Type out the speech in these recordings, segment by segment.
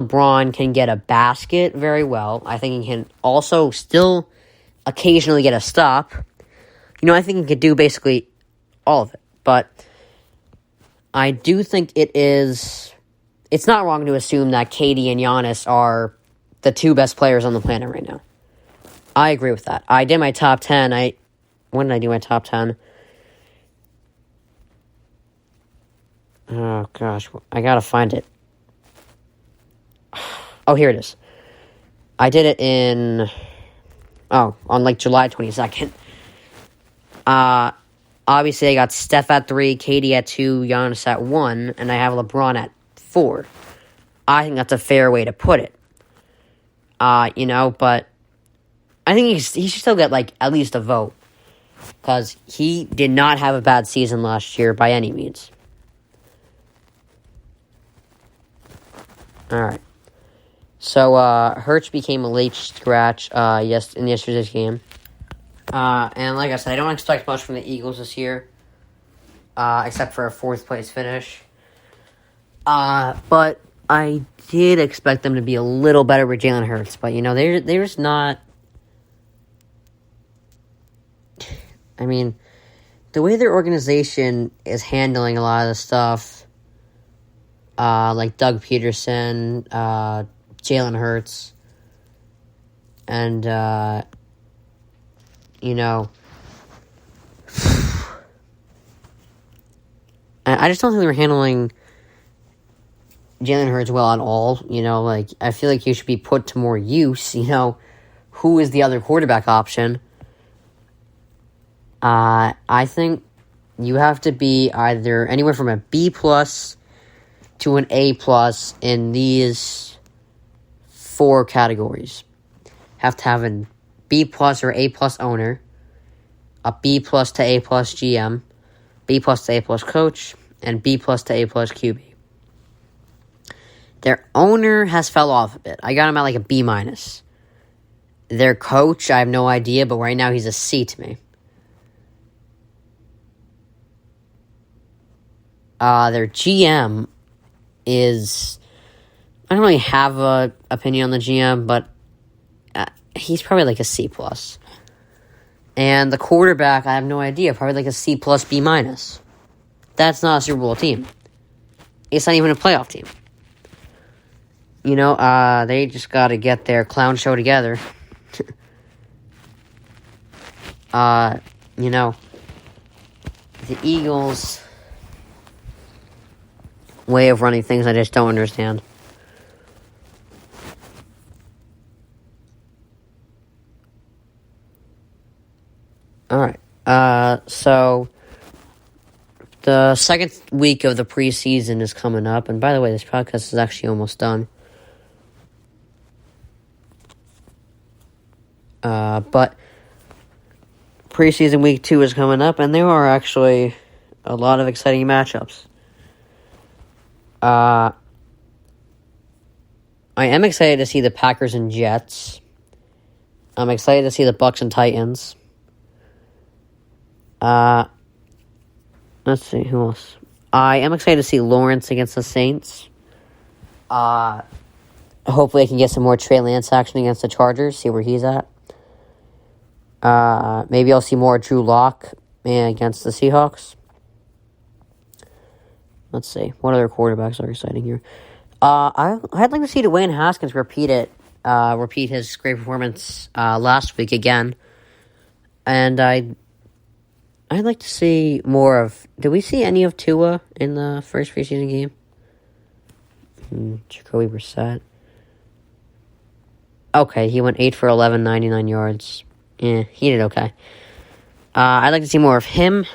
LeBron can get a basket very well. I think he can also still occasionally get a stop. I think he could do basically all of it. But I do think it's not wrong to assume that KD and Giannis are the two best players on the planet right now. I agree with that. I did my top 10. When did I do my top 10? Oh, gosh. I gotta find it. Oh, here it is. I did it on July 22nd. Obviously, I got Steph at 3, KD at 2, Giannis at 1, and I have LeBron at 4. I think that's a fair way to put it. But I think he should still get, at least a vote. Because he did not have a bad season last year by any means. Alright. So, Hurts became a late scratch in yesterday's game. And like I said, I don't expect much from the Eagles this year. Except for a 4th place finish. But I did expect them to be a little better with Jalen Hurts. But, they're just not... I mean, the way their organization is handling a lot of the stuff, like Doug Peterson, Jalen Hurts, and, I just don't think they're handling Jalen Hurts well at all. I feel like he should be put to more use. Who is the other quarterback option? I think you have to be either anywhere from a B+ to an A+ in these 4 categories. Have to have a B+ or A+ owner, a B+ to A+ GM, B+ to A+ coach, and B+ to A+ QB. Their owner has fell off a bit. I got him at a B-. Their coach, I have no idea, but right now he's a C to me. Their GM is... I don't really have an opinion on the GM, but he's probably a C+. And the quarterback, I have no idea. Probably a C+, B-. That's not a Super Bowl team. It's not even a playoff team. They just got to get their clown show together. The Eagles... way of running things I just don't understand. Alright. So the second week of the preseason is coming up, and by the way, this podcast is actually almost done. But preseason week 2 is coming up, and there are actually a lot of exciting matchups. I am excited to see the Packers and Jets. I'm excited to see the Bucks and Titans. Let's see, who else? I am excited to see Lawrence against the Saints. Hopefully I can get some more Trey Lance action against the Chargers, see where he's at. Maybe I'll see more Drew Lock against the Seahawks. Let's see. What other quarterbacks are exciting here? I'd like to see Dwayne Haskins repeat his great performance last week again. And I'd like to see more of... Did we see any of Tua in the first preseason game? Jacoby Brissett. Okay, he went 8 for 11, 99 yards. Yeah, he did okay. I'd like to see more of him.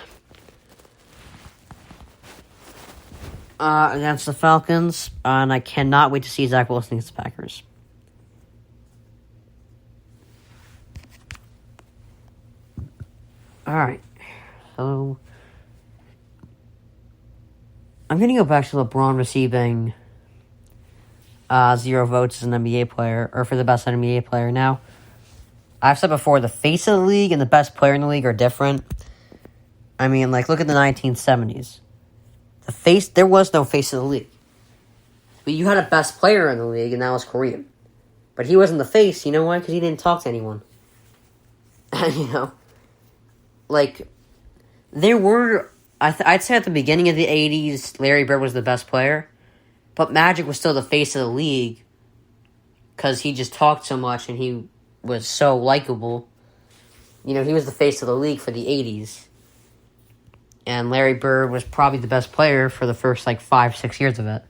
Against the Falcons, and I cannot wait to see Zach Wilson against the Packers. Alright, so I'm going to go back to LeBron receiving 0 votes as an NBA player, or for the best NBA player. Now, I've said before, the face of the league and the best player in the league are different. I mean, look at the 1970s. There was no face of the league. But you had a best player in the league, and that was Kareem. But he wasn't the face, you know why? Because he didn't talk to anyone. You know? Like, there were... I'd say at the beginning of the 80s, Larry Bird was the best player. But Magic was still the face of the league. Because he just talked so much, and he was so likable. You know, he was the face of the league for the 80s. And Larry Bird was probably the best player for the first, 5-6 years of it.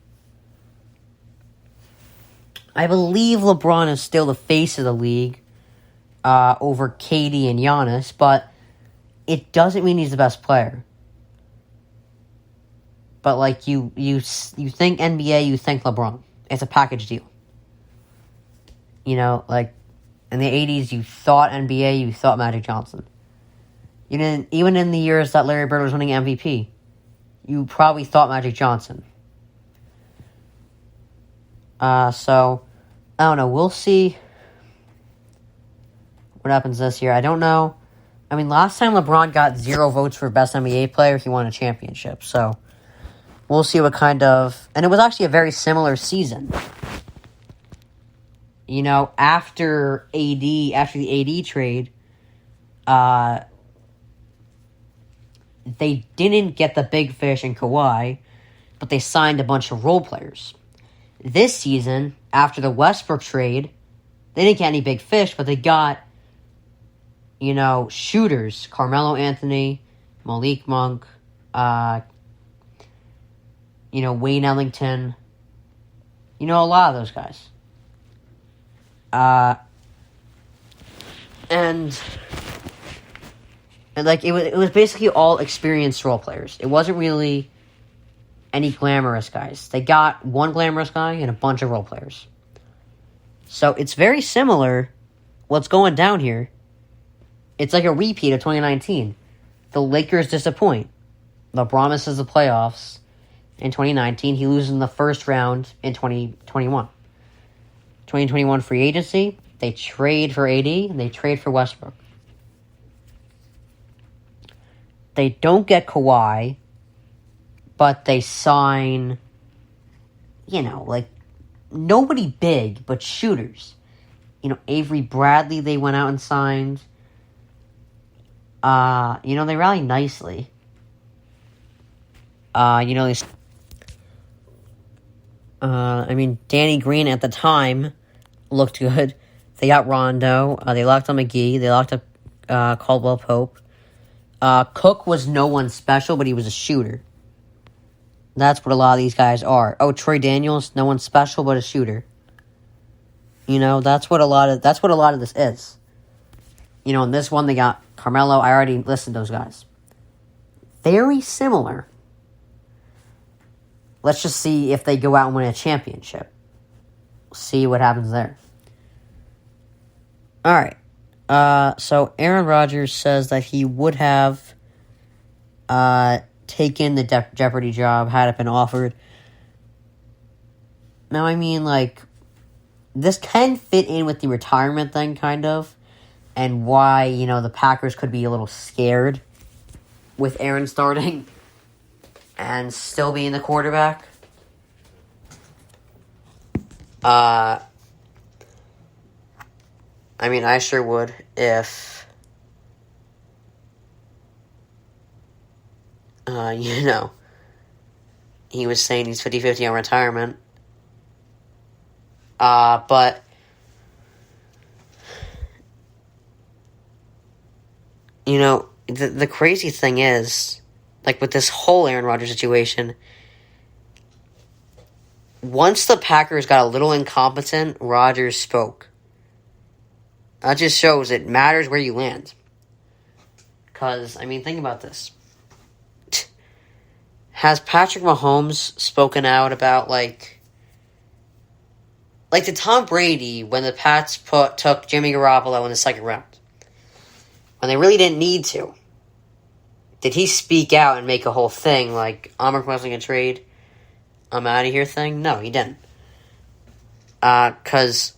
I believe LeBron is still the face of the league over KD and Giannis, but it doesn't mean he's the best player. But, you think NBA, you think LeBron. It's a package deal. You know, in the 80s, you thought NBA, you thought Magic Johnson. You didn't, even in the years that Larry Bird was winning MVP, you probably thought Magic Johnson. So, I don't know. We'll see what happens this year. I don't know. I mean, last time LeBron got 0 votes for best NBA player, he won a championship. So, we'll see what kind of... And it was actually a very similar season. You know, after the AD trade, they didn't get the big fish in Kawhi, but they signed a bunch of role players. This season, after the Westbrook trade, they didn't get any big fish, but they got, shooters. Carmelo Anthony, Malik Monk, Wayne Ellington. A lot of those guys. And it was basically all experienced role players. It wasn't really any glamorous guys. They got one glamorous guy and a bunch of role players. So it's very similar. What's going down here? It's like a repeat of 2019. The Lakers disappoint. LeBron misses the playoffs in 2019. He loses in the first round in 2021. 2021 free agency. They trade for AD and they trade for Westbrook. They don't get Kawhi, but they sign, nobody big, but shooters. Avery Bradley they went out and signed. They rally nicely. Danny Green at the time looked good. They got Rondo. They locked up McGee. They locked up Caldwell Pope. Cook was no one special, but he was a shooter. That's what a lot of these guys are. Oh, Troy Daniels, no one special, but a shooter. That's what a lot of this is. In this one they got Carmelo. I already listed those guys. Very similar. Let's just see if they go out and win a championship. See what happens there. All right. So Aaron Rodgers says that he would have taken the Jeopardy job had it been offered. Now, this can fit in with the retirement thing, kind of, and why, the Packers could be a little scared with Aaron starting and still being the quarterback. I sure would if, he was saying he's 50-50 on retirement. But, the crazy thing is, with this whole Aaron Rodgers situation, once the Packers got a little incompetent, Rodgers spoke. That just shows it matters where you land. Because, think about this. Has Patrick Mahomes spoken out about, to Tom Brady when the Pats took Jimmy Garoppolo in the second round? When they really didn't need to. Did he speak out and make a whole thing I'm requesting a trade, I'm out of here thing? No, he didn't. Because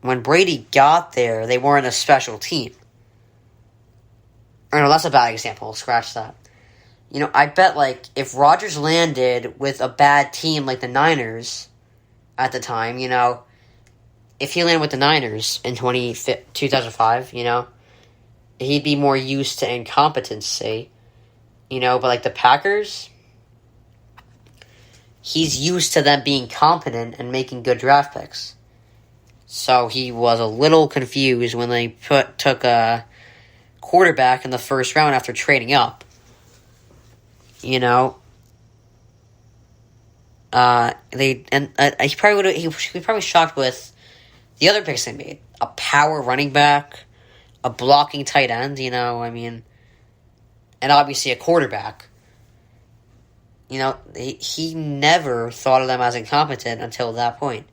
when Brady got there, they weren't a special team. Or no, that's a bad example. Scratch that. I bet, like, if Rodgers landed with a bad team like the Niners at the time, if he landed with the Niners in 2005, he'd be more used to incompetency, but, like, the Packers, he's used to them being competent and making good draft picks. So he was a little confused when they took a quarterback in the first round after trading up. He probably shocked with the other picks they made. A power running back, a blocking tight end, and obviously a quarterback. He never thought of them as incompetent until that point.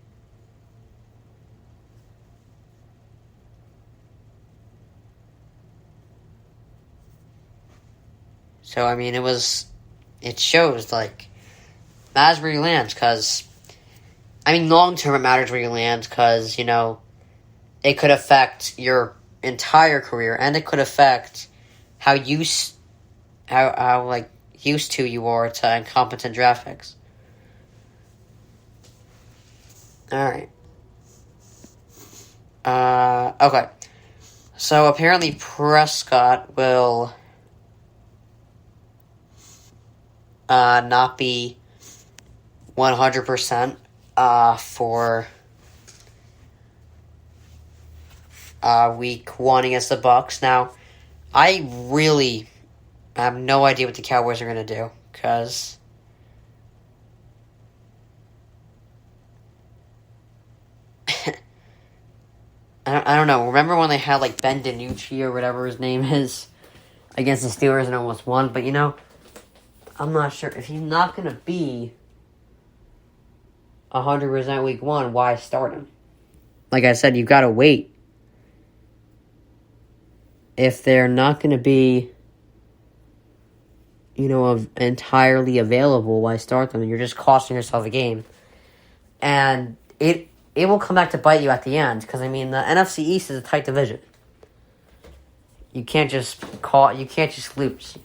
So, it shows, like, matters where you land, because, long term it matters where you land, because, it could affect your entire career, and it could affect how used to you are to incompetent draft picks. Alright. Okay. So, apparently Prescott will not be 100% for week 1 against the Bucs. Now, I really have no idea what the Cowboys are going to do, because I don't know. Remember when they had, like, Ben DiNucci or whatever his name is against the Steelers and almost won? But, I'm not sure. If he's not going to be 100% week 1, why start him? Like I said, you've got to wait. If they're not going to be, entirely available, why start them? You're just costing yourself a game. And it will come back to bite you at the end, because, the NFC East is a tight division. You can't just lose,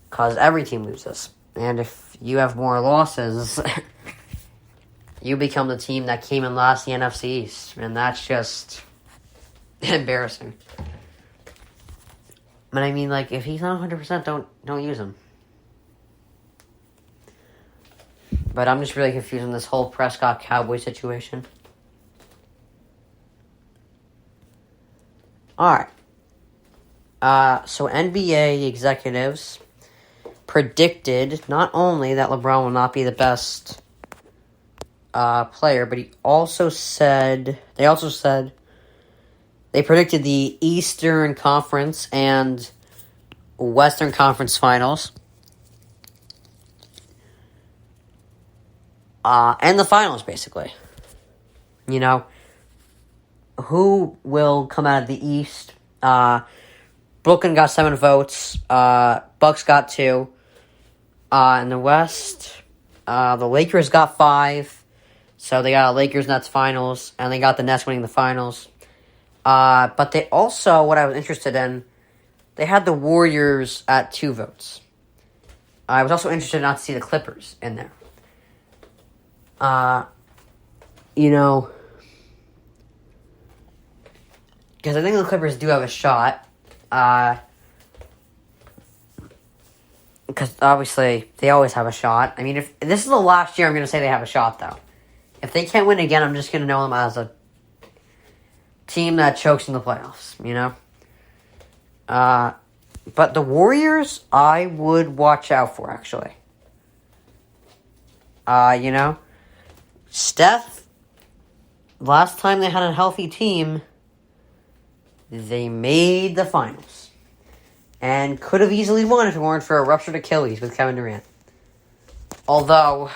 because every team loses. And if you have more losses, you become the team that came in last in the NFC East. And that's just embarrassing. But if he's not 100%, don't use him. But I'm just really confused in this whole Prescott Cowboy situation. Alright. So NBA executives predicted not only that LeBron will not be the best player, but they also said they predicted the Eastern Conference and Western Conference Finals. And the finals, basically. Who will come out of the East? Brooklyn got 7 votes. Bucks got 2. In the West, the Lakers got 5. So they got Lakers Nets finals, and they got the Nets winning the finals. But they also, what I was interested in, they had the Warriors at 2 votes. I was also interested not to see the Clippers in there. Because I think the Clippers do have a shot. Because obviously they always have a shot. If this is the last year, I'm going to say they have a shot, though. If they can't win again, I'm just going to know them as a team that chokes in the playoffs, But the Warriors, I would watch out for, actually. Steph, last time they had a healthy team, they made the finals. And could have easily won if it weren't for a ruptured Achilles with Kevin Durant. Although,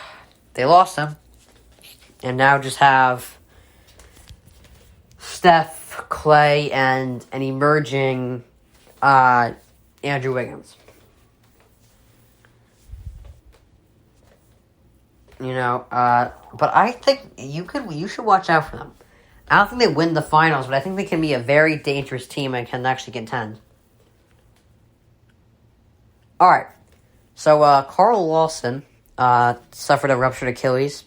they lost him. And now just have Steph, Clay, and an emerging Andrew Wiggins. But I think you should watch out for them. I don't think they win the finals, but I think they can be a very dangerous team and can actually contend. All right. So Carl Lawson suffered a ruptured Achilles.